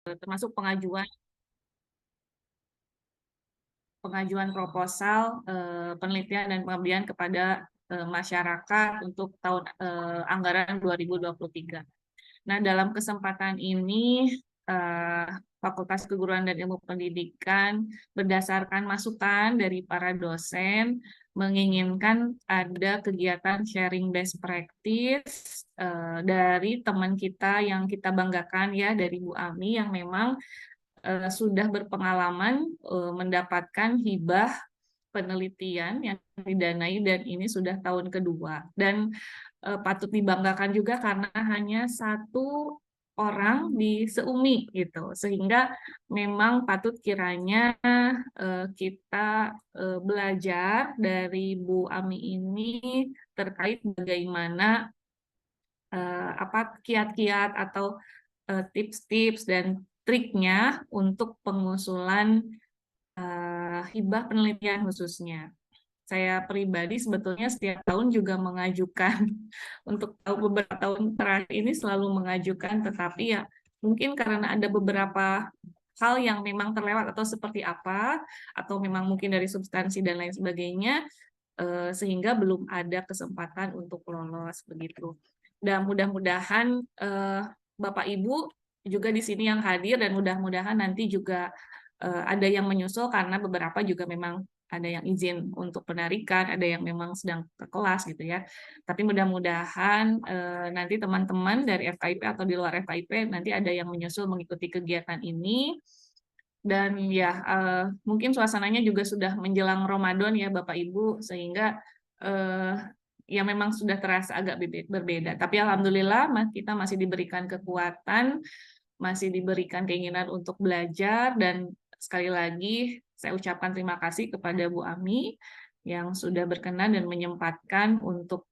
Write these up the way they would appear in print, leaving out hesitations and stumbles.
termasuk pengajuan proposal penelitian dan pengabdian kepada masyarakat untuk tahun anggaran 2023. Nah, dalam kesempatan ini Fakultas Keguruan dan Ilmu Pendidikan berdasarkan masukan dari para dosen menginginkan ada kegiatan sharing best practice dari teman kita yang kita banggakan ya, dari Bu Ami yang memang sudah berpengalaman mendapatkan hibah penelitian yang didanai dan ini sudah tahun kedua. Dan patut dibanggakan juga karena hanya satu orang di seumi gitu, sehingga memang patut kiranya kita belajar dari Bu Ami ini terkait bagaimana apa kiat-kiat atau tips-tips dan triknya untuk pengusulan hibah penelitian khususnya. Saya pribadi sebetulnya setiap tahun juga mengajukan untuk beberapa tahun terakhir ini selalu mengajukan, tetapi ya mungkin karena ada beberapa hal yang memang terlewat atau seperti apa, atau memang mungkin dari substansi dan lain sebagainya, sehingga belum ada kesempatan untuk lolos begitu. Dan mudah-mudahan Bapak Ibu juga di sini yang hadir dan mudah-mudahan nanti juga ada yang menyusul karena beberapa juga memang ada yang izin untuk penarikan, ada yang memang sedang ke kelas gitu ya. Tapi mudah-mudahan nanti teman-teman dari FKIP atau di luar FKIP nanti ada yang menyusul mengikuti kegiatan ini. Dan ya mungkin suasananya juga sudah menjelang Ramadan ya Bapak Ibu, sehingga ya memang sudah terasa agak berbeda. Tapi alhamdulillah kita masih diberikan kekuatan, masih diberikan keinginan untuk belajar, dan sekali lagi saya ucapkan terima kasih kepada Bu Ami yang sudah berkenan dan menyempatkan untuk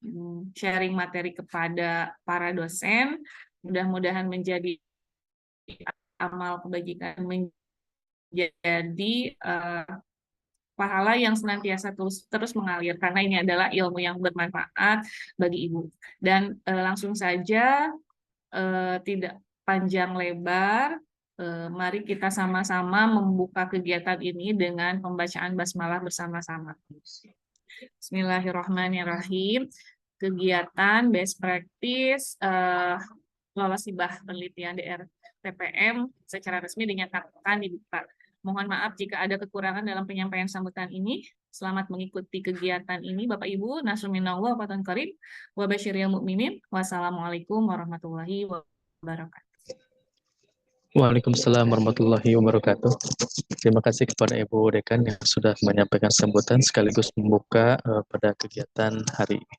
sharing materi kepada para dosen. Mudah-mudahan menjadi amal kebajikan, menjadi pahala yang senantiasa terus mengalir, karena ini adalah ilmu yang bermanfaat bagi Ibu. Dan langsung saja, tidak panjang lebar, mari kita sama-sama membuka kegiatan ini dengan pembacaan basmalah bersama-sama. Bismillahirrahmanirrahim. Kegiatan best practice lolos hibah penelitian DR TPM secara resmi dinyatakan dibuka. Mohon maaf jika ada kekurangan dalam penyampaian sambutan ini. Selamat mengikuti kegiatan ini Bapak Ibu. Nasrul minallah wa fatan qarib wa basyiril mu'minin. Wassalamualaikum warahmatullahi wabarakatuh. Waalaikumsalam warahmatullahi wabarakatuh. Terima kasih kepada Ibu Dekan yang sudah menyampaikan sambutan sekaligus membuka pada kegiatan hari ini.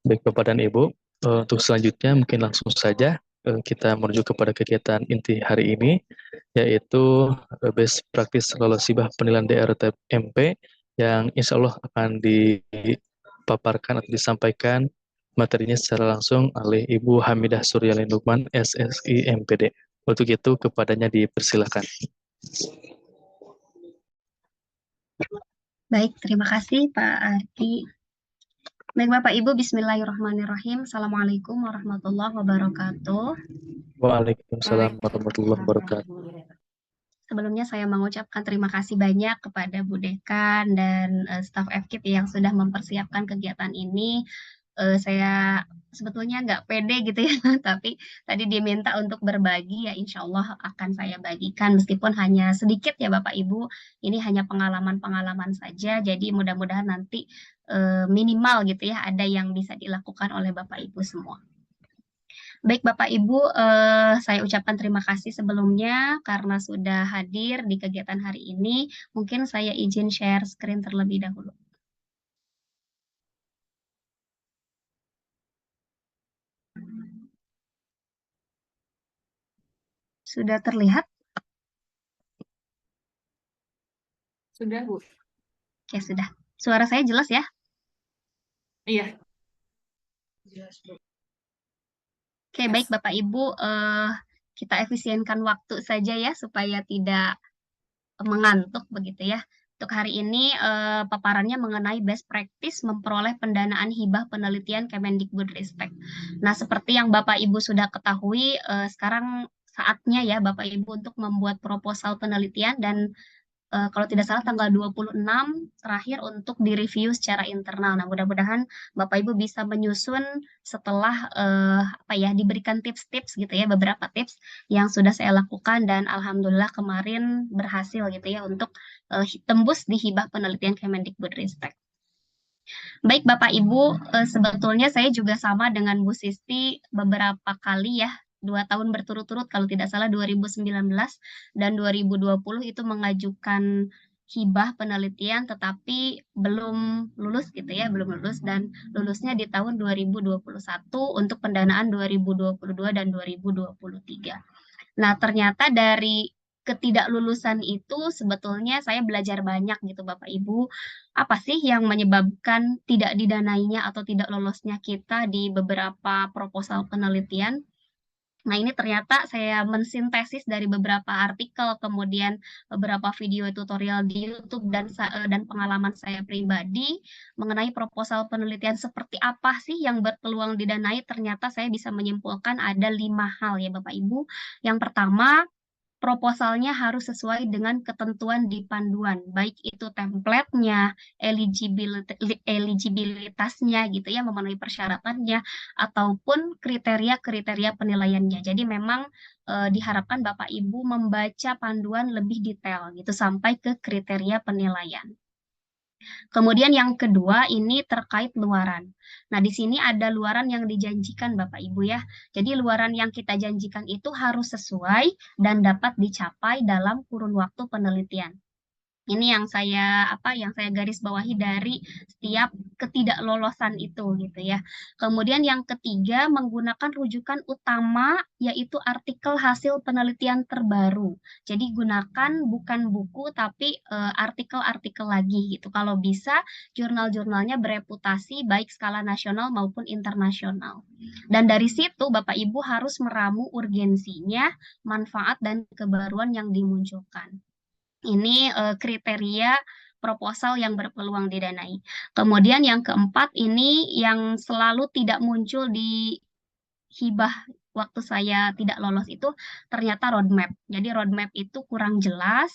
Baik Bapak dan Ibu, untuk selanjutnya mungkin langsung saja kita menuju kepada kegiatan inti hari ini, yaitu best practice lolos hibah penilaian DRTMP yang insya Allah akan dipaparkan atau disampaikan materinya secara langsung oleh Ibu Hamidah Suryalin Lukman, SSI MPD. Untuk itu kepadanya dipersilakan. Baik, terima kasih Pak Ardi. Baik Bapak Ibu, bismillahirrahmanirrahim. Assalamualaikum warahmatullahi wabarakatuh. Waalaikumsalam warahmatullahi wabarakatuh. Sebelumnya saya mengucapkan terima kasih banyak kepada Bu Dekan dan staf FKIP yang sudah mempersiapkan kegiatan ini. Saya sebetulnya nggak pede gitu ya, tapi tadi diminta untuk berbagi, ya insya Allah akan saya bagikan meskipun hanya sedikit ya Bapak Ibu. Ini hanya pengalaman-pengalaman saja, jadi mudah-mudahan nanti minimal gitu ya, ada yang bisa dilakukan oleh Bapak Ibu semua. Baik Bapak Ibu, saya ucapkan terima kasih sebelumnya karena sudah hadir di kegiatan hari ini. Mungkin saya izin share screen terlebih dahulu. Sudah terlihat? Sudah, Bu. Oke, sudah. Suara saya jelas ya? Iya. Jelas, Bu. Oke, baik Bapak Ibu, kita efisienkan waktu saja ya supaya tidak mengantuk begitu ya. Untuk hari ini paparannya mengenai best practice memperoleh pendanaan hibah penelitian Kemendikbudristek. Nah, seperti yang Bapak Ibu sudah ketahui, sekarang saatnya ya Bapak Ibu untuk membuat proposal penelitian dan kalau tidak salah tanggal 26 terakhir untuk direview secara internal. Nah, mudah-mudahan Bapak Ibu bisa menyusun setelah diberikan tips-tips gitu ya, beberapa tips yang sudah saya lakukan dan alhamdulillah kemarin berhasil gitu ya untuk tembus di hibah penelitian Kemendikbudristek. Baik Bapak Ibu, sebetulnya saya juga sama dengan Bu Sisti beberapa kali ya, 2 tahun berturut-turut kalau tidak salah 2019 dan 2020 itu mengajukan hibah penelitian tetapi belum lulus gitu ya, belum lulus dan lulusnya di tahun 2021 untuk pendanaan 2022 dan 2023. Nah, ternyata dari ketidaklulusan itu sebetulnya saya belajar banyak gitu Bapak Ibu. Apa sih yang menyebabkan tidak didanainya atau tidak lolosnya kita di beberapa proposal penelitian? Nah, ini ternyata saya mensintesis dari beberapa artikel, kemudian beberapa video tutorial di YouTube dan pengalaman saya pribadi mengenai proposal penelitian seperti apa sih yang berpeluang didanai. Ternyata saya bisa menyimpulkan ada 5 hal ya Bapak Ibu. Yang pertama, proposalnya harus sesuai dengan ketentuan di panduan, baik itu template-nya, eligibilitasnya gitu ya, memenuhi persyaratannya, ataupun kriteria-kriteria penilaiannya. Jadi memang diharapkan Bapak Ibu membaca panduan lebih detail gitu sampai ke kriteria penilaian. Kemudian yang kedua ini terkait luaran. Nah, di sini ada luaran yang dijanjikan Bapak Ibu ya. Jadi luaran yang kita janjikan itu harus sesuai dan dapat dicapai dalam kurun waktu penelitian. Ini yang saya garis bawahi dari setiap ketidaklolosan itu gitu ya. Kemudian yang ketiga menggunakan rujukan utama yaitu artikel hasil penelitian terbaru. Jadi gunakan bukan buku tapi artikel-artikel lagi gitu. Kalau bisa jurnal-jurnalnya bereputasi baik skala nasional maupun internasional. Dan dari situ Bapak Ibu harus meramu urgensinya, manfaat dan kebaruan yang dimunculkan. Ini kriteria proposal yang berpeluang didanai. Kemudian yang keempat ini yang selalu tidak muncul di hibah waktu saya tidak lolos itu ternyata roadmap. Jadi roadmap itu kurang jelas.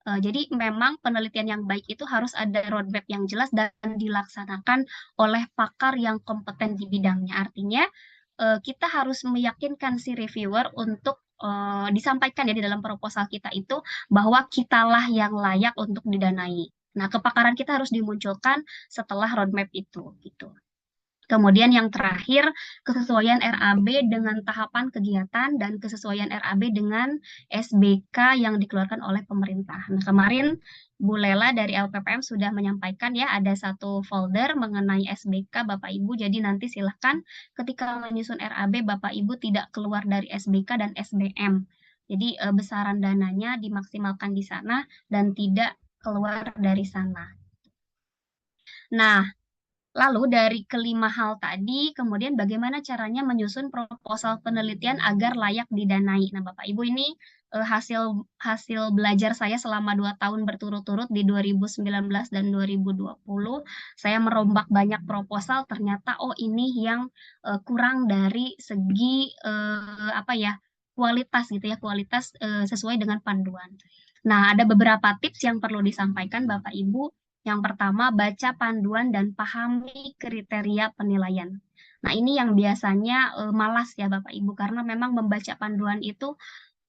Jadi memang penelitian yang baik itu harus ada roadmap yang jelas dan dilaksanakan oleh pakar yang kompeten di bidangnya. Artinya kita harus meyakinkan si reviewer untuk disampaikan ya di dalam proposal kita itu bahwa kitalah yang layak untuk didanai. Nah, kepakaran kita harus dimunculkan setelah roadmap itu gitu. Kemudian yang terakhir, kesesuaian RAB dengan tahapan kegiatan dan kesesuaian RAB dengan SBK yang dikeluarkan oleh pemerintah. Nah, kemarin Bu Lela dari LPPM sudah menyampaikan ya, ada satu folder mengenai SBK Bapak Ibu, jadi nanti silahkan ketika menyusun RAB Bapak Ibu tidak keluar dari SBK dan SBM. Jadi besaran dananya dimaksimalkan di sana dan tidak keluar dari sana. Nah, lalu dari kelima hal tadi, kemudian bagaimana caranya menyusun proposal penelitian agar layak didanai. Nah, Bapak Ibu ini hasil belajar saya selama 2 tahun berturut-turut di 2019 dan 2020. Saya merombak banyak proposal, ternyata ini yang kurang dari segi kualitas gitu ya, kualitas sesuai dengan panduan. Nah, ada beberapa tips yang perlu disampaikan Bapak Ibu. Yang pertama, baca panduan dan pahami kriteria penilaian. Nah, ini yang biasanya malas ya Bapak Ibu, karena memang membaca panduan itu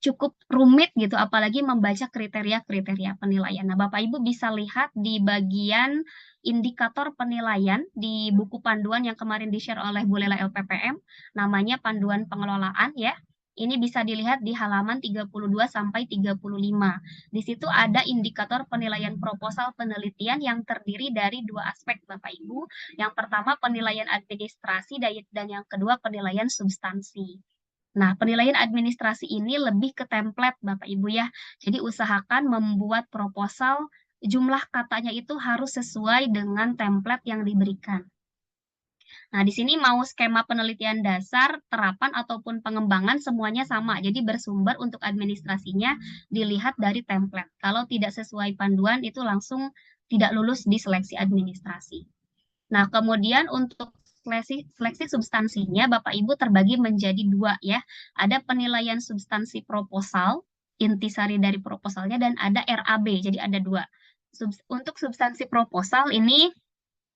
cukup rumit gitu, apalagi membaca kriteria-kriteria penilaian. Nah, Bapak Ibu bisa lihat di bagian indikator penilaian di buku panduan yang kemarin di-share oleh Bu Lela LPPM, namanya panduan pengelolaan ya. Ini bisa dilihat di halaman 32 sampai 35. Di situ ada indikator penilaian proposal penelitian yang terdiri dari 2 aspek Bapak Ibu. Yang pertama penilaian administrasi dan yang kedua penilaian substansi. Nah, penilaian administrasi ini lebih ke template Bapak Ibu ya. Jadi usahakan membuat proposal jumlah katanya itu harus sesuai dengan template yang diberikan. Nah, di sini mau skema penelitian dasar, terapan, ataupun pengembangan semuanya sama. Jadi bersumber untuk administrasinya dilihat dari template. Kalau tidak sesuai panduan itu langsung tidak lulus di seleksi administrasi. Nah, kemudian untuk seleksi substansinya Bapak Ibu terbagi menjadi dua ya. Ada penilaian substansi proposal, intisari dari proposalnya, dan ada RAB. Jadi ada dua. Untuk substansi proposal ini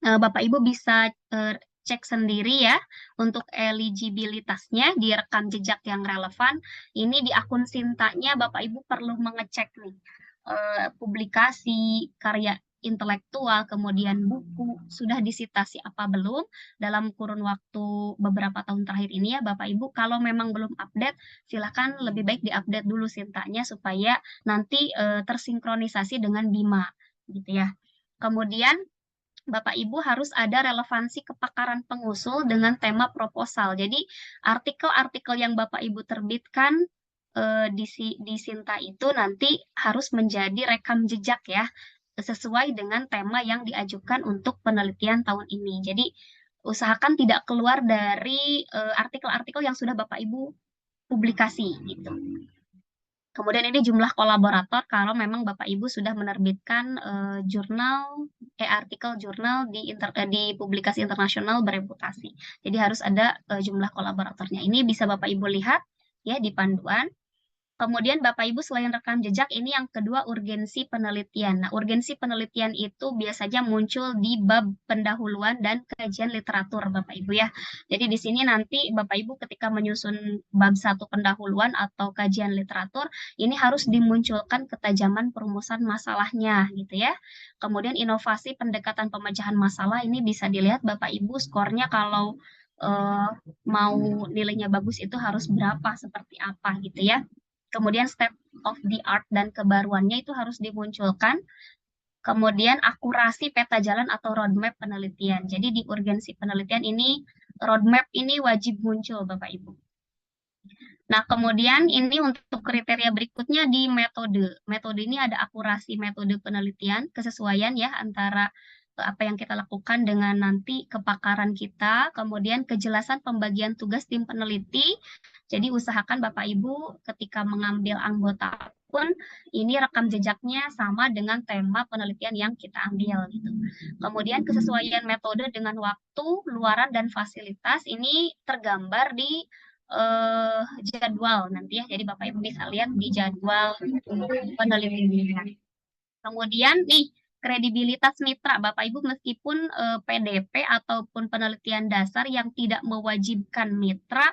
Bapak Ibu bisa cek sendiri ya untuk eligibilitasnya di rekam jejak yang relevan. Ini di akun Sintanya Bapak Ibu perlu mengecek nih publikasi, karya intelektual, kemudian buku, sudah disitasi apa belum dalam kurun waktu beberapa tahun terakhir ini ya Bapak Ibu. Kalau memang belum update, silahkan lebih baik diupdate dulu Sintanya supaya nanti tersinkronisasi dengan BIMA gitu ya. Kemudian Bapak Ibu harus ada relevansi kepakaran pengusul dengan tema proposal. Jadi artikel-artikel yang Bapak Ibu terbitkan di Sinta itu nanti harus menjadi rekam jejak ya, sesuai dengan tema yang diajukan untuk penelitian tahun ini. Jadi usahakan tidak keluar dari artikel-artikel yang sudah Bapak Ibu publikasi gitu. Kemudian ini jumlah kolaborator kalau memang Bapak Ibu sudah menerbitkan artikel jurnal di publikasi internasional bereputasi. Jadi harus ada jumlah kolaboratornya. Ini bisa Bapak Ibu lihat ya di panduan. Kemudian Bapak Ibu selain rekam jejak, ini yang kedua urgensi penelitian. Nah, urgensi penelitian itu biasanya muncul di bab pendahuluan dan kajian literatur Bapak Ibu ya. Jadi di sini nanti Bapak Ibu ketika menyusun bab 1 pendahuluan atau kajian literatur, ini harus dimunculkan ketajaman perumusan masalahnya gitu ya. Kemudian inovasi pendekatan pemecahan masalah ini bisa dilihat Bapak Ibu skornya kalau mau nilainya bagus itu harus berapa, seperti apa gitu ya. Kemudian state of the art dan kebaruannya itu harus dimunculkan. Kemudian akurasi peta jalan atau roadmap penelitian. Jadi di urgensi penelitian ini, roadmap ini wajib muncul Bapak Ibu. Nah, kemudian ini untuk kriteria berikutnya di metode. Metode ini ada akurasi metode penelitian, kesesuaian ya antara apa yang kita lakukan dengan nanti kepakaran kita, kemudian kejelasan pembagian tugas tim peneliti. Jadi usahakan Bapak Ibu ketika mengambil anggota pun ini rekam jejaknya sama dengan tema penelitian yang kita ambil gitu. Kemudian kesesuaian metode dengan waktu, luaran, dan fasilitas ini tergambar di jadwal nanti ya. Jadi Bapak Ibu bisa lihat di jadwal penelitian. Kemudian nih kredibilitas mitra Bapak Ibu meskipun PDP ataupun penelitian dasar yang tidak mewajibkan mitra,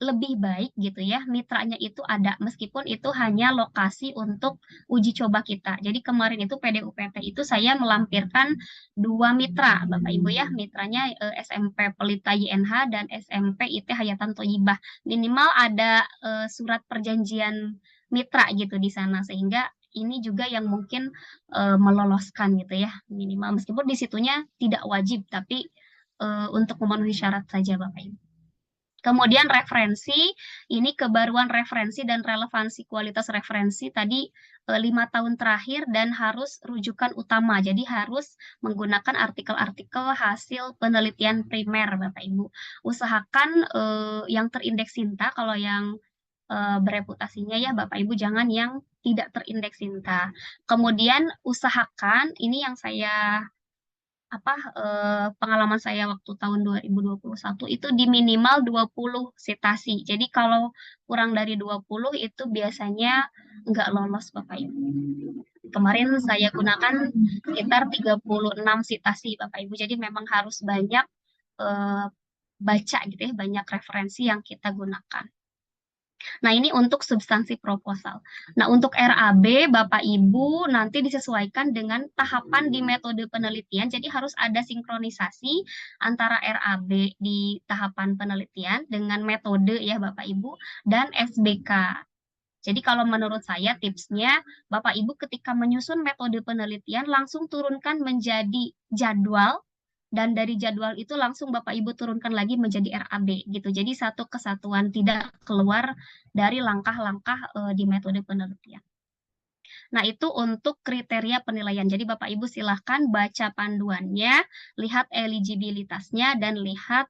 lebih baik gitu ya mitranya itu ada meskipun itu hanya lokasi untuk uji coba kita. Jadi kemarin itu PDUPT itu saya melampirkan 2 mitra Bapak Ibu ya, mitranya SMP Pelita YNH dan SMP IT Hayatan Thayyibah. Minimal ada surat perjanjian mitra gitu di sana sehingga ini juga yang mungkin meloloskan gitu ya minimal meskipun di situnya tidak wajib tapi untuk memenuhi syarat saja Bapak Ibu. Kemudian referensi, ini kebaruan referensi dan relevansi kualitas referensi tadi 5 tahun terakhir dan harus rujukan utama. Jadi harus menggunakan artikel-artikel hasil penelitian primer Bapak Ibu. Usahakan yang terindeks Sinta, kalau yang bereputasinya ya Bapak Ibu jangan yang tidak terindeks Sinta. Kemudian usahakan, ini yang saya pengalaman saya waktu tahun 2021 itu di minimal 20 sitasi. Jadi kalau kurang dari 20 itu biasanya nggak lolos Bapak Ibu. Kemarin saya gunakan sekitar 36 sitasi Bapak Ibu. Jadi memang harus banyak baca gitu ya, banyak referensi yang kita gunakan. Nah, ini untuk substansi proposal. Nah, untuk RAB, Bapak Ibu nanti disesuaikan dengan tahapan di metode penelitian. Jadi harus ada sinkronisasi antara RAB di tahapan penelitian dengan metode ya Bapak Ibu dan SBK. Jadi kalau menurut saya tipsnya, Bapak Ibu ketika menyusun metode penelitian langsung turunkan menjadi jadwal, dan dari jadwal itu langsung Bapak Ibu turunkan lagi menjadi RAB gitu. Jadi satu kesatuan, tidak keluar dari langkah-langkah di metode penelitian. Nah, itu untuk kriteria penilaian. Jadi Bapak Ibu silahkan baca panduannya, lihat eligibilitasnya, dan lihat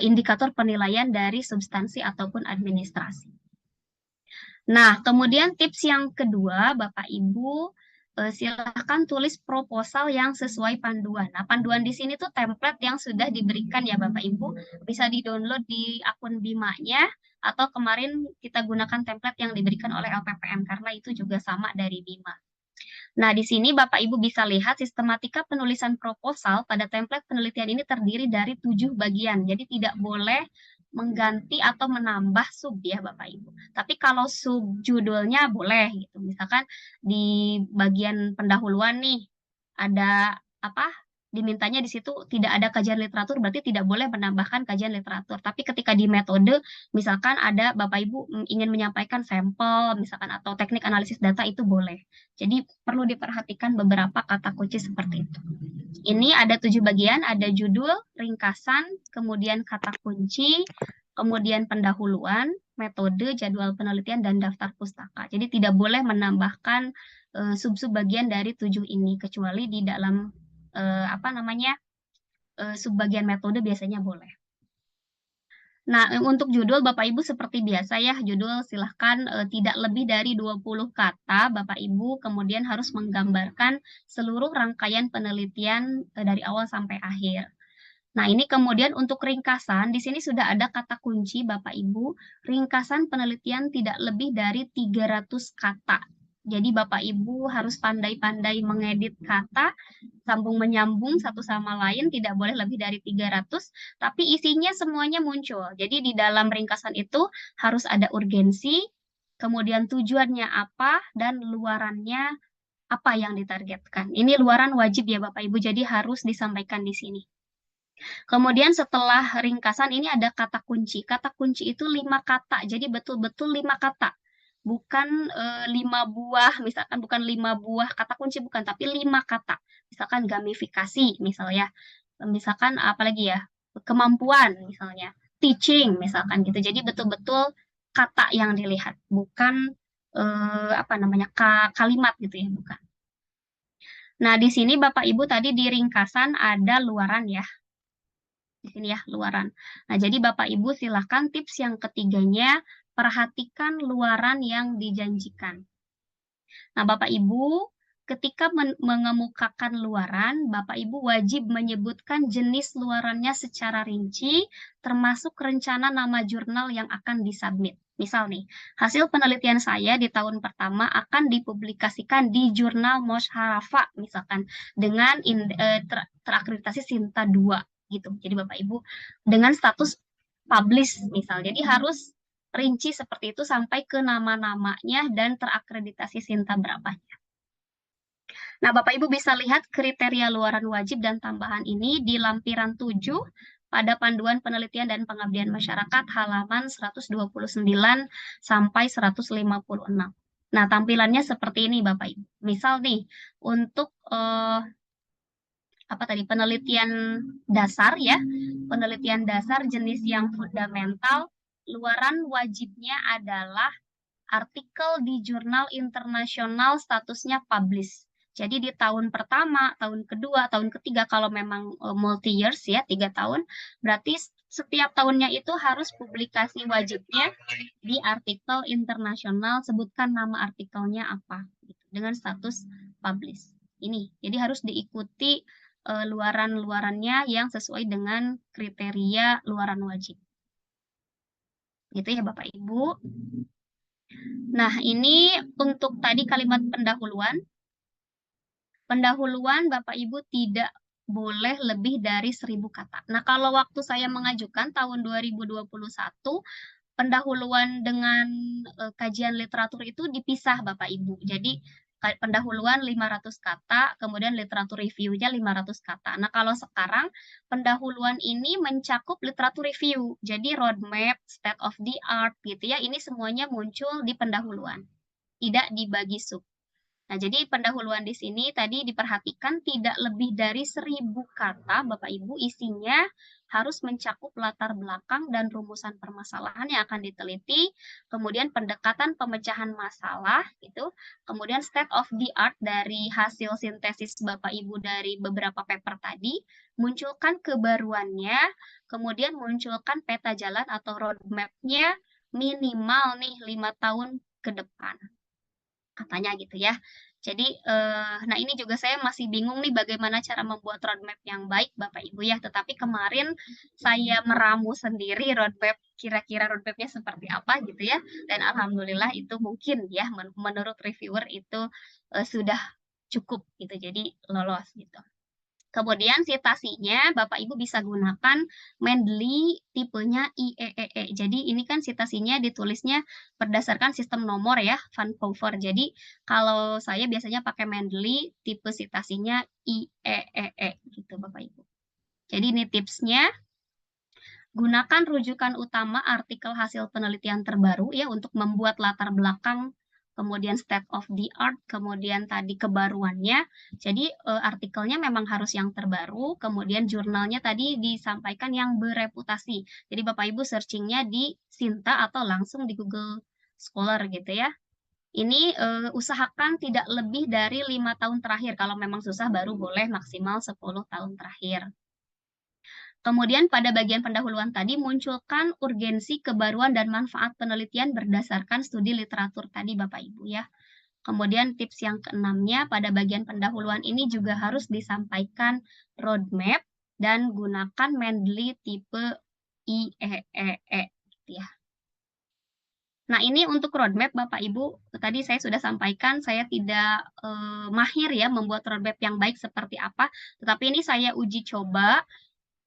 indikator penilaian dari substansi ataupun administrasi. Nah, kemudian tips yang kedua, Bapak Ibu, silahkan tulis proposal yang sesuai panduan. Nah, panduan di sini tuh template yang sudah diberikan ya Bapak Ibu, bisa di-download di akun Bima-nya, atau kemarin kita gunakan template yang diberikan oleh LPPM, karena itu juga sama dari Bima. Nah, di sini Bapak Ibu bisa lihat sistematika penulisan proposal pada template penelitian ini terdiri dari 7 bagian. Jadi tidak boleh mengganti atau menambah sub ya Bapak Ibu. Tapi kalau sub judulnya boleh gitu. Misalkan di bagian pendahuluan nih ada apa? Dimintanya di situ tidak ada kajian literatur, berarti tidak boleh menambahkan kajian literatur. Tapi ketika di metode, misalkan ada Bapak Ibu ingin menyampaikan sampel, misalkan atau teknik analisis data, itu boleh. Jadi perlu diperhatikan beberapa kata kunci seperti itu. Ini ada 7 bagian, ada judul, ringkasan, kemudian kata kunci, kemudian pendahuluan, metode, jadwal penelitian, dan daftar pustaka. Jadi tidak boleh menambahkan sub-sub bagian dari 7 ini, kecuali di dalam subbagian metode biasanya boleh. Nah, untuk judul Bapak Ibu seperti biasa ya, judul silahkan tidak lebih dari 20 kata Bapak Ibu, kemudian harus menggambarkan seluruh rangkaian penelitian dari awal sampai akhir. Nah, ini kemudian untuk ringkasan, di sini sudah ada kata kunci Bapak Ibu, ringkasan penelitian tidak lebih dari 300 kata. Jadi Bapak Ibu harus pandai-pandai mengedit kata, sambung menyambung satu sama lain, tidak boleh lebih dari 300, tapi isinya semuanya muncul. Jadi di dalam ringkasan itu harus ada urgensi, kemudian tujuannya apa, dan luarannya apa yang ditargetkan. Ini luaran wajib ya Bapak Ibu, jadi harus disampaikan di sini. Kemudian setelah ringkasan ini ada kata kunci. Kata kunci itu 5 kata, jadi betul-betul 5 kata. Bukan 5 buah, misalkan bukan 5 buah kata kunci, bukan, tapi 5 kata. Misalkan gamifikasi, misalnya. Misalkan apalagi ya, kemampuan, misalnya. Teaching, misalkan gitu. Jadi betul-betul kata yang dilihat, bukan kalimat gitu ya, bukan. Nah, di sini Bapak Ibu tadi di ringkasan ada luaran ya. Di sini ya, luaran. Nah, jadi Bapak Ibu silahkan tips yang ketiganya, perhatikan luaran yang dijanjikan. Nah, Bapak Ibu, ketika mengemukakan luaran, Bapak Ibu wajib menyebutkan jenis luarannya secara rinci, termasuk rencana nama jurnal yang akan disubmit. Misal nih, hasil penelitian saya di tahun pertama akan dipublikasikan di jurnal Musharrafah, misalkan, dengan terakreditasi Sinta 2. Gitu. Jadi Bapak Ibu dengan status publish misal. Jadi harus rinci seperti itu sampai ke nama-namanya dan terakreditasi Sinta berapanya. Nah, Bapak Ibu bisa lihat kriteria luaran wajib dan tambahan ini di lampiran 7 pada panduan penelitian dan pengabdian masyarakat halaman 129 sampai 156. Nah, tampilannya seperti ini Bapak Ibu. Misal nih, untuk penelitian dasar ya, penelitian dasar jenis yang fundamental, luaran wajibnya adalah artikel di jurnal internasional statusnya publish. Jadi di tahun pertama, tahun kedua, tahun ketiga, kalau memang multi years ya, 3 tahun, berarti setiap tahunnya itu harus publikasi wajibnya di artikel internasional, sebutkan nama artikelnya apa, gitu, dengan status publish. Ini, jadi harus diikuti luaran-luarannya yang sesuai dengan kriteria luaran wajib. Gitu ya Bapak Ibu. Nah, ini untuk tadi kalimat pendahuluan. Pendahuluan Bapak Ibu tidak boleh lebih dari 1000 kata. Nah, kalau waktu saya mengajukan tahun 2021, pendahuluan dengan kajian literatur itu dipisah Bapak Ibu. Jadi pendahuluan 500 kata, kemudian literatur review-nya 500 kata. Nah, kalau sekarang pendahuluan ini mencakup literatur review. Jadi roadmap, state of the art gitu ya, ini semuanya muncul di pendahuluan. Tidak dibagi sub. Nah, jadi pendahuluan di sini tadi diperhatikan tidak lebih dari 1000 kata, Bapak Ibu, isinya harus mencakup latar belakang dan rumusan permasalahan yang akan diteliti, kemudian pendekatan pemecahan masalah, gitu, kemudian state of the art dari hasil sintesis Bapak Ibu dari beberapa paper tadi, munculkan kebaruannya, kemudian munculkan peta jalan atau roadmap-nya minimal nih 5 tahun ke depan. Katanya gitu ya. Jadi, nah ini juga saya masih bingung nih bagaimana cara membuat roadmap yang baik Bapak Ibu ya. Tetapi kemarin saya meramu sendiri roadmap, kira-kira roadmap-nya seperti apa gitu ya. Dan alhamdulillah itu mungkin ya menurut reviewer itu sudah cukup gitu. Jadi lolos gitu. Kemudian citasinya Bapak Ibu bisa gunakan Mendeley tipenya IEEE. Jadi ini kan citasinya ditulisnya berdasarkan sistem nomor ya, Vancouver. Jadi kalau saya biasanya pakai Mendeley tipe citasinya IEEE gitu Bapak Ibu. Jadi ini tipsnya. Gunakan rujukan utama artikel hasil penelitian terbaru ya untuk membuat latar belakang, kemudian state of the art, kemudian tadi kebaruannya. Jadi artikelnya memang harus yang terbaru, kemudian jurnalnya tadi disampaikan yang bereputasi. Jadi Bapak Ibu searchingnya di Sinta atau langsung di Google Scholar gitu ya. Ini usahakan tidak lebih dari 5 tahun terakhir. Kalau memang susah baru boleh maksimal 10 tahun terakhir. Kemudian pada bagian pendahuluan tadi munculkan urgensi, kebaruan, dan manfaat penelitian berdasarkan studi literatur tadi Bapak Ibu ya. Kemudian tips yang keenamnya pada bagian pendahuluan ini juga harus disampaikan roadmap dan gunakan Mendeley tipe IEEE gitu ya. Nah ini untuk roadmap Bapak Ibu, tadi saya sudah sampaikan saya tidak mahir ya membuat roadmap yang baik seperti apa, tetapi ini saya uji coba.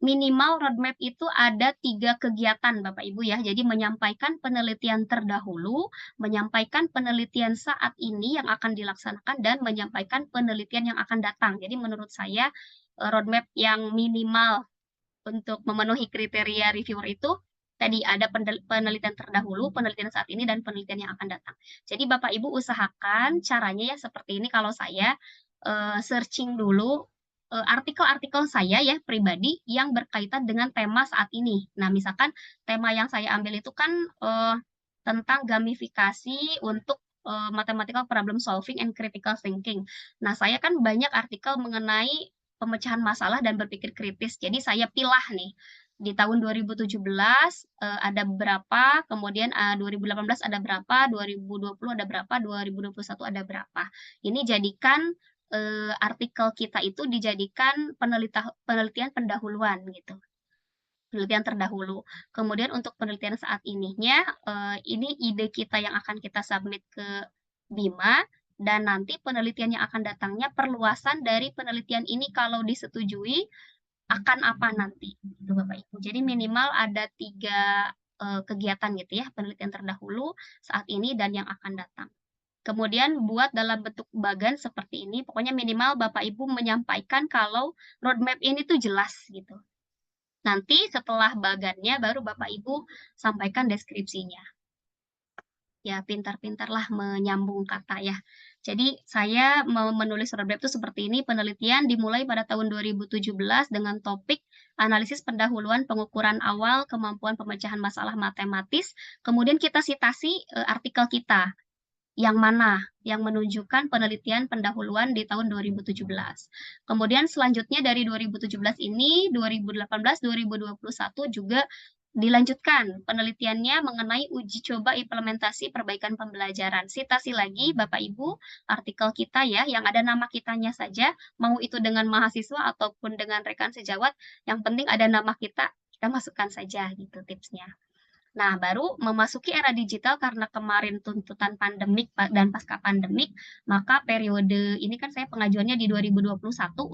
Minimal roadmap itu ada 3 kegiatan Bapak Ibu ya. Jadi menyampaikan penelitian terdahulu, menyampaikan penelitian saat ini yang akan dilaksanakan, dan menyampaikan penelitian yang akan datang. Jadi menurut saya roadmap yang minimal untuk memenuhi kriteria reviewer itu tadi ada penelitian terdahulu, penelitian saat ini, dan penelitian yang akan datang. Jadi Bapak Ibu usahakan caranya ya seperti ini. Kalau saya searching dulu artikel-artikel saya ya pribadi yang berkaitan dengan tema saat ini. Nah, misalkan tema yang saya ambil itu kan tentang gamifikasi untuk mathematical problem solving and critical thinking. Nah, saya kan banyak artikel mengenai pemecahan masalah dan berpikir kritis. Jadi saya pilah nih di tahun 2017 ada berapa, kemudian 2018 ada berapa, 2020 ada berapa, 2021 ada berapa. Ini jadikan artikel kita itu dijadikan penelitian pendahuluan gitu, penelitian terdahulu. Kemudian untuk penelitian saat ininya, ini ide kita yang akan kita submit ke BIMA, dan nanti penelitian yang akan datangnya perluasan dari penelitian ini kalau disetujui akan apa nanti, gitu Bapak Ibu. Jadi minimal ada 3 kegiatan gitu ya, penelitian terdahulu, saat ini, dan yang akan datang. Kemudian buat dalam bentuk bagan seperti ini, pokoknya minimal Bapak Ibu menyampaikan kalau roadmap ini tuh jelas gitu. Nanti setelah bagannya baru Bapak Ibu sampaikan deskripsinya. Ya pintar-pintarlah menyambung kata ya. Jadi saya mau menulis roadmap itu seperti ini, penelitian dimulai pada tahun 2017 dengan topik analisis pendahuluan pengukuran awal kemampuan pemecahan masalah matematis, kemudian kita citasi artikel kita yang mana yang menunjukkan penelitian pendahuluan di tahun 2017. Kemudian selanjutnya dari 2017 ini 2018 2021 juga dilanjutkan penelitiannya mengenai uji coba implementasi perbaikan pembelajaran. Citasi lagi Bapak Ibu artikel kita ya yang ada nama kitanya saja, mau itu dengan mahasiswa ataupun dengan rekan sejawat, yang penting ada nama kita masukkan saja gitu tipsnya. Nah, baru memasuki era digital karena kemarin tuntutan pandemik dan pasca pandemik, maka periode ini kan saya pengajuannya di 2021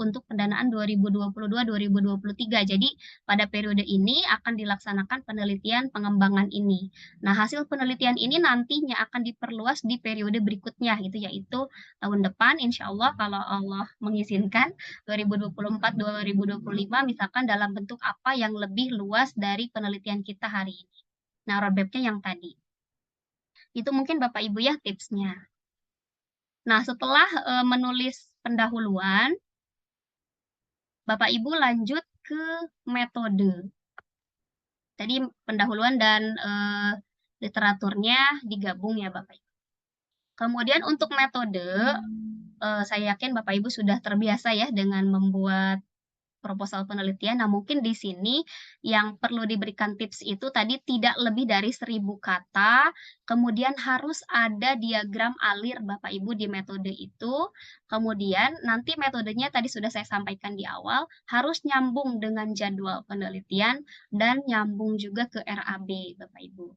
untuk pendanaan 2022-2023. Jadi, pada periode ini akan dilaksanakan penelitian pengembangan ini. Nah, hasil penelitian ini nantinya akan diperluas di periode berikutnya gitu, yaitu tahun depan insya Allah kalau Allah mengizinkan 2024-2025 misalkan dalam bentuk apa yang lebih luas dari penelitian kita hari ini. Nah, roadmap-nya yang tadi. Itu mungkin Bapak Ibu ya tipsnya. Nah, setelah menulis pendahuluan, Bapak Ibu lanjut ke metode. Tadi pendahuluan dan literaturnya digabung ya Bapak Ibu. Kemudian untuk metode, saya yakin Bapak Ibu sudah terbiasa ya dengan membuat proposal penelitian. Nah, mungkin di sini yang perlu diberikan tips itu tadi tidak lebih dari 1000 kata, kemudian harus ada diagram alir Bapak Ibu di metode itu, kemudian nanti metodenya tadi sudah saya sampaikan di awal, harus nyambung dengan jadwal penelitian dan nyambung juga ke RAB Bapak Ibu.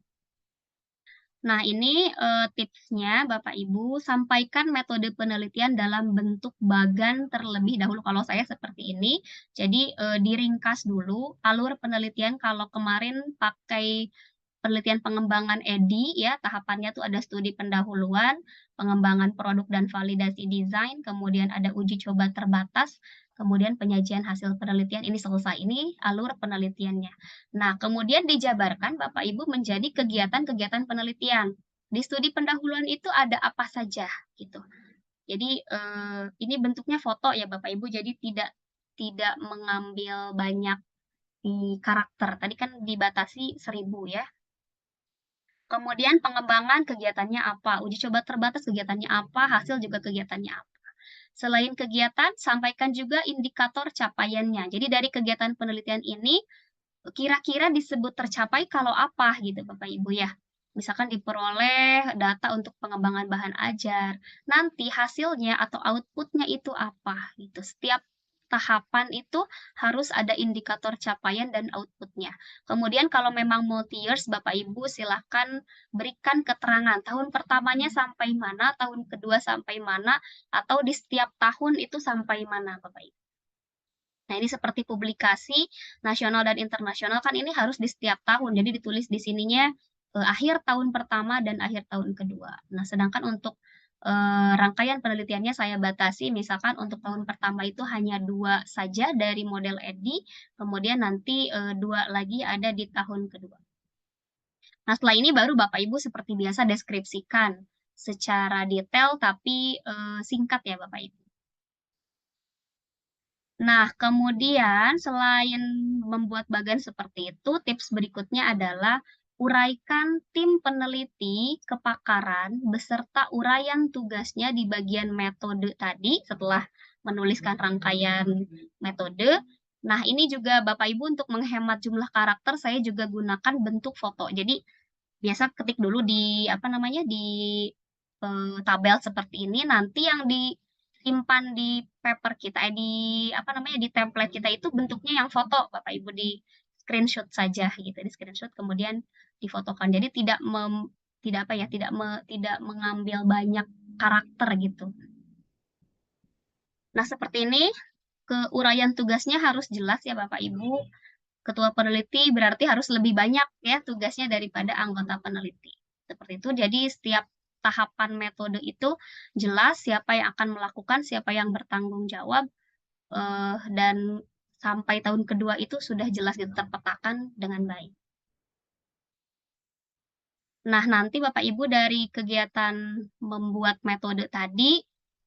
Nah, ini tipsnya Bapak Ibu, sampaikan metode penelitian dalam bentuk bagan terlebih dahulu. Kalau saya seperti ini, jadi diringkas dulu alur penelitian. Kalau kemarin pakai penelitian pengembangan EDI, ya tahapannya tuh ada studi pendahuluan, pengembangan produk dan validasi desain, kemudian ada uji coba terbatas, kemudian penyajian hasil penelitian. Ini selesai, ini alur penelitiannya. Nah, kemudian dijabarkan Bapak Ibu menjadi kegiatan-kegiatan penelitian. Di studi pendahuluan itu ada apa saja gitu. Jadi ini bentuknya foto ya Bapak Ibu, jadi tidak mengambil banyak di karakter. Tadi kan dibatasi 1000 ya. Kemudian pengembangan kegiatannya apa, uji coba terbatas kegiatannya apa, hasil juga kegiatannya apa. Selain kegiatan, sampaikan juga indikator capaiannya. Jadi dari kegiatan penelitian ini kira-kira disebut tercapai kalau apa gitu Bapak Ibu ya. Misalkan diperoleh data untuk pengembangan bahan ajar. Nanti hasilnya atau outputnya itu apa gitu. Setiap tahapan itu harus ada indikator capaian dan outputnya. Kemudian kalau memang multi-years Bapak Ibu silahkan berikan keterangan tahun pertamanya sampai mana, tahun kedua sampai mana, atau di setiap tahun itu sampai mana Bapak Ibu. Nah, ini seperti publikasi nasional dan internasional kan ini harus di setiap tahun. Jadi ditulis di sininya akhir tahun pertama dan akhir tahun kedua. Nah, sedangkan untuk rangkaian penelitiannya saya batasi, misalkan untuk tahun pertama itu hanya 2 saja dari model EDI, kemudian nanti 2 lagi ada di tahun kedua. Nah, setelah ini baru Bapak Ibu seperti biasa deskripsikan secara detail tapi singkat ya Bapak Ibu. Nah, kemudian selain membuat bagan seperti itu, tips berikutnya adalah uraikan tim peneliti kepakaran beserta uraian tugasnya di bagian metode tadi setelah menuliskan rangkaian metode. Nah, ini juga Bapak Ibu untuk menghemat jumlah karakter saya juga gunakan bentuk foto. Jadi biasa ketik dulu di apa namanya di tabel seperti ini, nanti yang disimpan di paper kita, di apa namanya di template kita itu bentuknya yang foto, Bapak Ibu di screenshot saja gitu, di screenshot kemudian difotokan. Jadi tidak apa ya, tidak mengambil banyak karakter gitu. Nah, seperti ini keuraian tugasnya harus jelas ya Bapak Ibu. Ketua peneliti berarti harus lebih banyak ya tugasnya daripada anggota peneliti. Seperti itu. Jadi setiap tahapan metode itu jelas siapa yang akan melakukan, siapa yang bertanggung jawab, dan sampai tahun kedua itu sudah jelas gitu, terpetakan dengan baik. Nah, nanti Bapak Ibu dari kegiatan membuat metode tadi,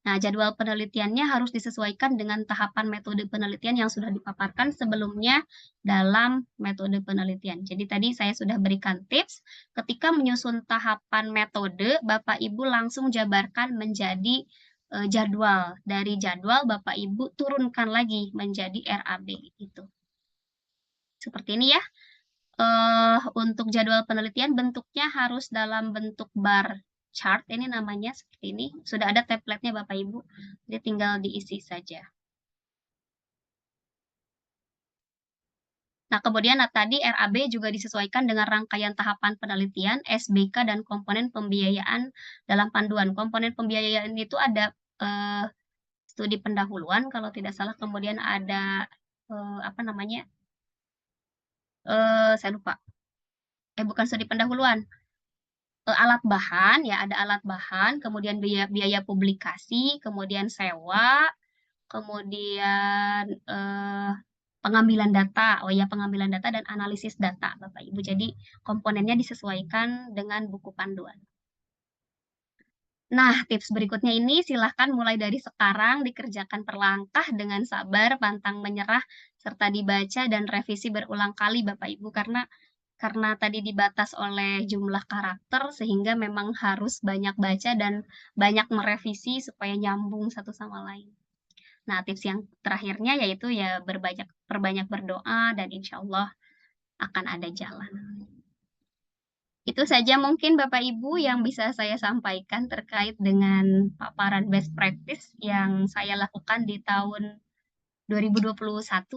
nah jadwal penelitiannya harus disesuaikan dengan tahapan metode penelitian yang sudah dipaparkan sebelumnya dalam metode penelitian. Jadi tadi saya sudah berikan tips, ketika menyusun tahapan metode, Bapak Ibu langsung jabarkan menjadi jadwal. Dari jadwal Bapak Ibu turunkan lagi menjadi RAB itu. Seperti ini ya. Untuk jadwal penelitian bentuknya harus dalam bentuk bar chart, ini namanya seperti ini. Sudah ada template-nya Bapak Ibu, jadi tinggal diisi saja. Nah, kemudian tadi RAB juga disesuaikan dengan rangkaian tahapan penelitian, SBK, dan komponen pembiayaan dalam panduan. Komponen pembiayaan itu ada studi pendahuluan, kalau tidak salah, kemudian ada apa namanya, saya lupa, bukan studi pendahuluan, alat bahan, ya ada alat bahan, kemudian biaya publikasi, kemudian sewa, kemudian pengambilan data, pengambilan data dan analisis data, Bapak Ibu. Jadi komponennya disesuaikan dengan buku panduan. Nah, tips berikutnya ini silahkan mulai dari sekarang dikerjakan perlangkah dengan sabar, pantang menyerah, serta dibaca dan revisi berulang kali Bapak Ibu, karena tadi dibatas oleh jumlah karakter sehingga memang harus banyak baca dan banyak merevisi supaya nyambung satu sama lain. Nah, tips yang terakhirnya yaitu ya perbanyak berdoa dan insya Allah akan ada jalan. Itu saja mungkin Bapak Ibu yang bisa saya sampaikan terkait dengan paparan best practice yang saya lakukan di tahun 2021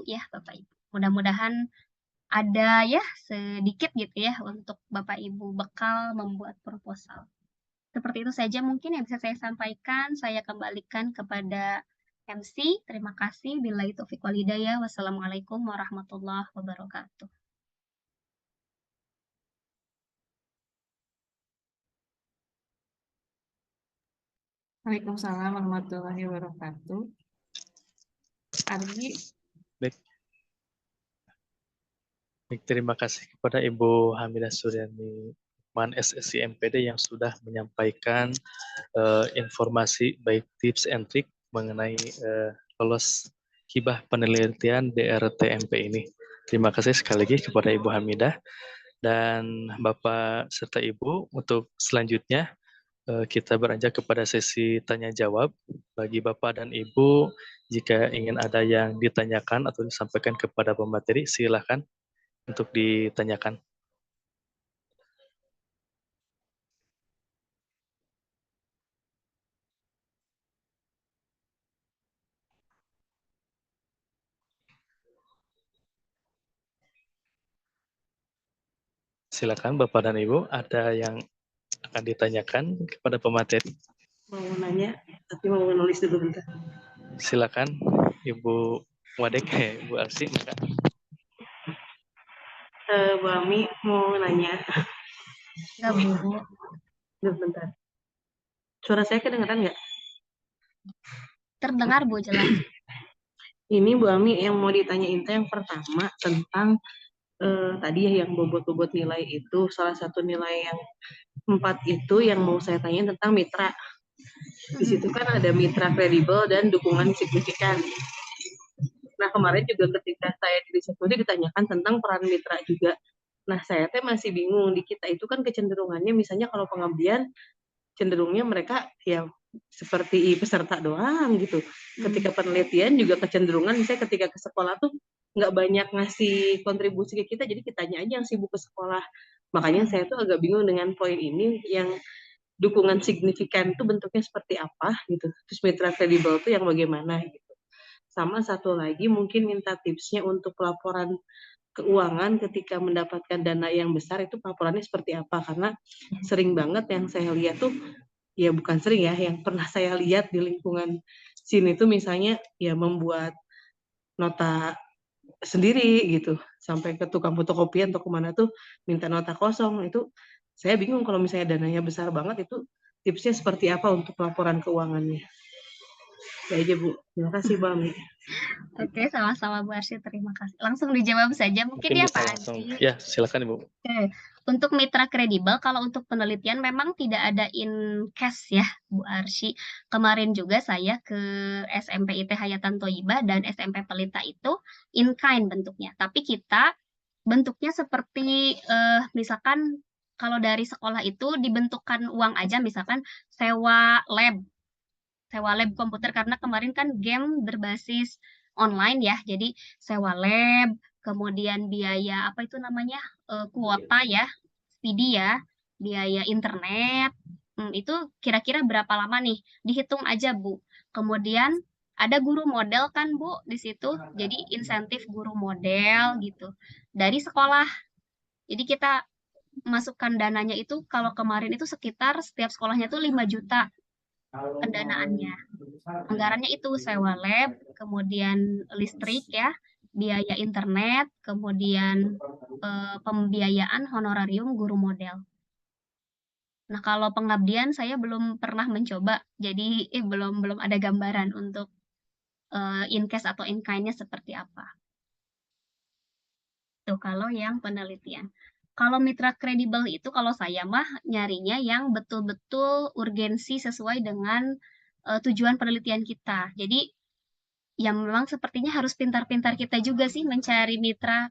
ya Bapak Ibu. Mudah-mudahan ada ya sedikit gitu ya untuk Bapak Ibu bekal membuat proposal. Seperti itu saja mungkin yang bisa saya sampaikan. Saya kembalikan kepada MC. Terima kasih. Billahi taufiq wal hidayah. Wassalamualaikum warahmatullahi wabarakatuh. Waalaikumsalam warahmatullahi wabarakatuh. Argi. Baik. Baik, terima kasih kepada Ibu Hamidah Suryani Man SSI MPD yang sudah menyampaikan informasi baik tips and trick mengenai lolos hibah penelitian DRTMP ini. Terima kasih sekali lagi kepada Ibu Hamidah dan Bapak serta Ibu. Untuk selanjutnya kita beranjak kepada sesi tanya jawab. Bagi Bapak dan Ibu, jika ingin ada yang ditanyakan atau disampaikan kepada pemateri, silakan untuk ditanyakan. Silakan Bapak dan Ibu, ada yang akan ditanyakan kepada pemateri. Mau nanya, tapi mau menulis dulu bentar. Silakan Ibu Wadek, Bu Arsi. Bu Ami mau nanya. Enggak, Bu. Bentar. Suara saya kedengeran nggak? Terdengar, Bu, jelas. Ini Bu Ami yang mau ditanyain itu yang pertama tentang tadi ya yang bobot-bobot nilai itu. Salah satu nilai yang 4 itu yang mau saya tanyain tentang mitra. Di situ kan ada mitra kredibel dan dukungan signifikan. Nah, kemarin juga ketika saya di riset studi ditanyakan tentang peran mitra juga. Nah, saya masih bingung. Di kita itu kan kecenderungannya misalnya kalau pengabdian cenderungnya mereka ya seperti peserta doang gitu. Ketika penelitian juga kecenderungan misalnya ketika ke sekolah tuh nggak banyak ngasih kontribusi ke kita, jadi kitanya aja yang sibuk ke sekolah. Makanya saya tuh agak bingung dengan poin ini yang dukungan signifikan itu bentuknya seperti apa gitu. Terus mitra kredibel itu yang bagaimana gitu. Sama satu lagi mungkin minta tipsnya untuk laporan keuangan ketika mendapatkan dana yang besar itu laporannya seperti apa, karena sering banget yang saya lihat tuh ya bukan sering ya, yang pernah saya lihat di lingkungan sini tuh misalnya ya membuat nota sendiri gitu sampai ke tukang fotokopian atau kemana tuh minta nota kosong. Itu saya bingung kalau misalnya dananya besar banget itu tipsnya seperti apa untuk laporan keuangannya. Ya aja Bu, terima kasih Bang. Oke, sama-sama Bu Arsy, terima kasih. Langsung dijawab saja mungkin ya bisa Pak langsung. Adi. Ya, silakan Ibu. Oke, untuk mitra kredibel, kalau untuk penelitian memang tidak ada in cash ya, Bu Arsy. Kemarin juga saya ke SMP IT Hayatan Thoyibah dan SMP Pelita itu in kind bentuknya. Tapi kita bentuknya seperti misalkan kalau dari sekolah itu dibentukkan uang aja, misalkan sewa lab komputer karena kemarin kan game berbasis online ya, jadi sewa lab, kemudian biaya apa itu namanya kuota ya, speedy ya, biaya internet, itu kira-kira berapa lama nih? Dihitung aja Bu. Kemudian ada guru model kan Bu di situ, jadi insentif guru model gitu dari sekolah. Jadi kita masukkan dananya itu kalau kemarin itu sekitar setiap sekolahnya tuh 5 juta pendanaannya. Anggarannya itu sewa lab, kemudian listrik ya, biaya internet, kemudian pembiayaan honorarium guru model. Nah, kalau pengabdian saya belum pernah mencoba, jadi belum ada gambaran untuk in cash atau in kind-nya seperti apa. Tuh kalau yang penelitian. Kalau mitra kredibel itu kalau saya mah nyarinya yang betul-betul urgensi sesuai dengan tujuan penelitian kita. Jadi yang memang sepertinya harus pintar-pintar kita juga sih mencari mitra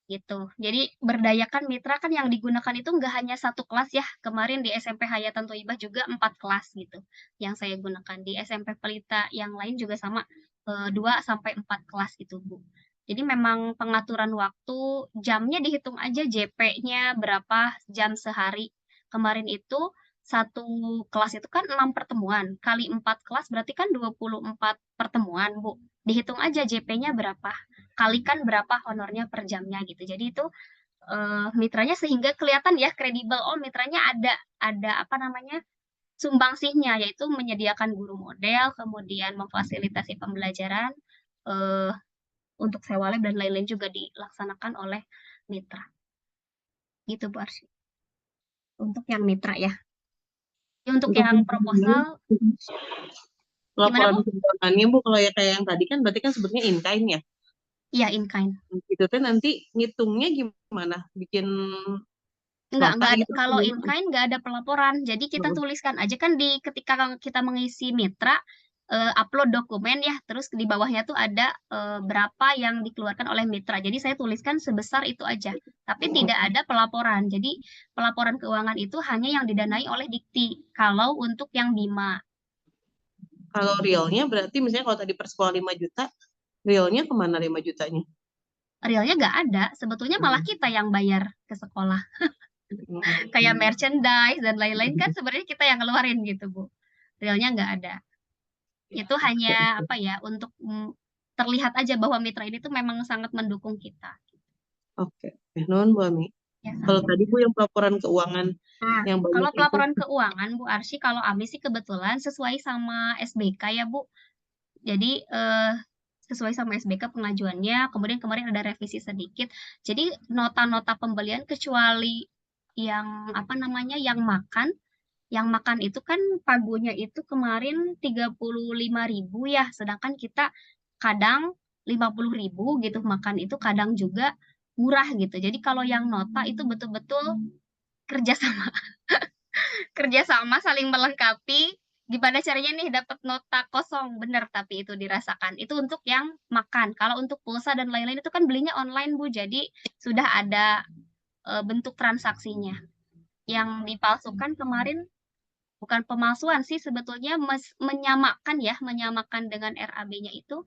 gitu. Jadi berdayakan mitra kan yang digunakan itu nggak hanya satu kelas ya. Kemarin di SMP Hayatan Thoibah juga 4 kelas gitu yang saya gunakan. Di SMP Pelita yang lain juga sama 2 sampai 4 kelas gitu, Bu. Jadi memang pengaturan waktu, jamnya dihitung aja JP-nya berapa jam sehari. Kemarin itu satu kelas itu kan 6 pertemuan, kali 4 kelas berarti kan 24 pertemuan, Bu. Dihitung aja JP-nya berapa, kalikan berapa honornya per jamnya gitu. Jadi itu mitranya sehingga kelihatan ya kredibel. Oh, mitranya ada apa namanya? Sumbangsihnya, yaitu menyediakan guru model, kemudian memfasilitasi pembelajaran eh, untuk sewa lab dan lain-lain juga dilaksanakan oleh mitra. Gitu Bu Arsy. Untuk yang mitra ya. Untuk Untuk yang proposal gimana laporan Bu? keuangannya Bu, kalau ya kayak yang tadi kan berarti kan sebetulnya in kind ya. Iya, in kind. Itu teh nanti ngitungnya gimana? Bikin nota Enggak ada. gitu Kalau in gimana? kind nggak ada pelaporan. Jadi kita tuliskan aja kan ketika kita mengisi mitra, upload dokumen ya, terus di bawahnya tuh ada berapa yang dikeluarkan oleh mitra. Jadi saya tuliskan sebesar itu aja. Tapi tidak ada pelaporan. Jadi pelaporan keuangan itu hanya yang didanai oleh Dikti. Kalau untuk yang Bima. Kalau realnya berarti misalnya kalau tadi per sekolah 5 juta, realnya kemana 5 jutanya? Realnya nggak ada. Sebetulnya malah kita yang bayar ke sekolah. Kayak merchandise dan lain-lain kan sebenarnya kita yang ngeluarin gitu, Bu. Realnya nggak ada. Itu hanya apa ya, untuk terlihat aja bahwa mitra ini tuh memang sangat mendukung kita. Oke, nuhun Bu Ami. Ya, Kalau sama. tadi Bu yang pelaporan keuangan Nah, yang banyak kalau itu, pelaporan keuangan Bu Arsy, kalau Ami sih kebetulan sesuai sama SBK ya Bu. Jadi sesuai sama SBK pengajuannya, kemudian kemarin ada revisi sedikit. Jadi nota-nota pembelian kecuali yang apa namanya yang makan itu kan pagunya itu kemarin 35.000 ya, sedangkan kita kadang 50.000 gitu makan itu kadang juga murah gitu. Jadi kalau yang nota itu betul-betul kerjasama kerjasama saling melengkapi. Gimana caranya nih dapat nota kosong bener tapi itu dirasakan. Itu untuk yang makan. Kalau untuk pulsa dan lain-lain itu kan belinya online Bu. Jadi sudah ada bentuk transaksinya. Yang dipalsukan kemarin bukan pemalsuan sih sebetulnya menyamakan dengan RAB-nya itu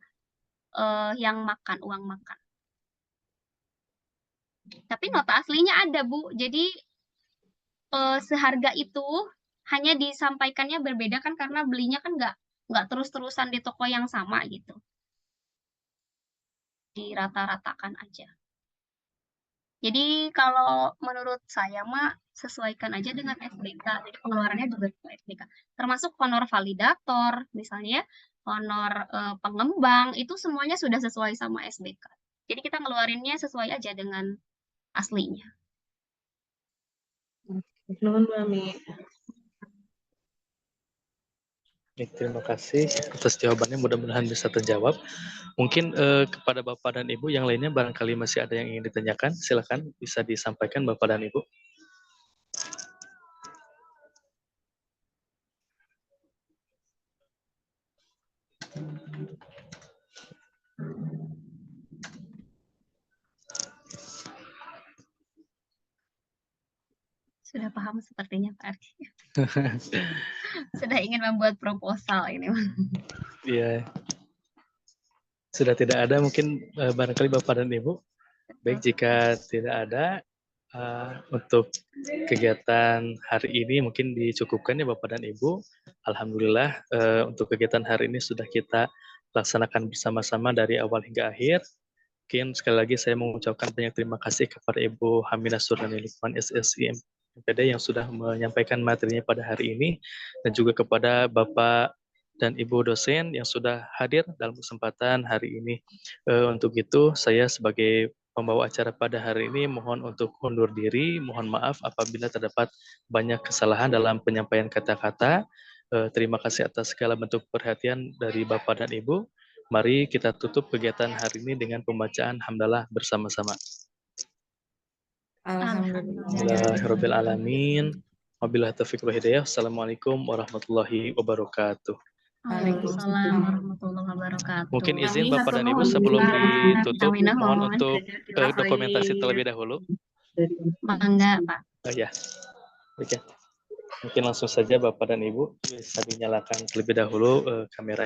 yang makan uang makan. Tapi nota aslinya ada Bu. Jadi seharga itu hanya disampaikannya berbeda kan karena belinya kan nggak terus-terusan di toko yang sama gitu. Dirata-ratakan aja. Jadi kalau menurut saya mah sesuaikan aja dengan SBK. Jadi pengeluarannya juga dengan SBK. Termasuk honor validator, misalnya ya, honor pengembang, itu semuanya sudah sesuai sama SBK. Jadi kita ngeluarinnya sesuai aja dengan aslinya. nuhun Bu Ami. Baik, terima kasih atas jawabannya, mudah-mudahan bisa terjawab. Mungkin kepada Bapak dan Ibu yang lainnya barangkali masih ada yang ingin ditanyakan, silakan bisa disampaikan Bapak dan Ibu. Sudah paham sepertinya Pak Ardi. Sudah ingin membuat proposal ini. Iya. Sudah tidak ada mungkin barangkali Bapak dan Ibu. Baik, jika tidak ada untuk kegiatan hari ini mungkin dicukupkan ya Bapak dan Ibu. Alhamdulillah untuk kegiatan hari ini sudah kita laksanakan bersama-sama dari awal hingga akhir. Mungkin sekali lagi saya mengucapkan banyak terima kasih kepada Ibu Hamidah Surnani Lukman SSI MPD yang sudah menyampaikan materinya pada hari ini, dan juga kepada Bapak dan Ibu dosen yang sudah hadir dalam kesempatan hari ini. Untuk itu saya sebagai pembawa acara pada hari ini mohon untuk undur diri, mohon maaf apabila terdapat banyak kesalahan dalam penyampaian kata-kata. Terima kasih atas segala bentuk perhatian dari Bapak dan Ibu. Mari kita tutup kegiatan hari ini dengan pembacaan hamdalah bersama-sama. Alhamdulillah. Alhamdulillahirabbil alamin. Wabillahi taufiq wal hidayah. Assalamualaikum warahmatullahi wabarakatuh. Waalaikumsalam warahmatullahi wabarakatuh. Mungkin izin Kami Bapak dan Ibu hatur nuhun, sebelum Ustaz. ditutup, Aminah, mohon mohon. untuk Jazakallah dokumentasi khair. terlebih dahulu. Bangga, Pak. Oh ya, oke. Mungkin langsung saja Bapak dan Ibu bisa dinyalakan terlebih dahulu kamera.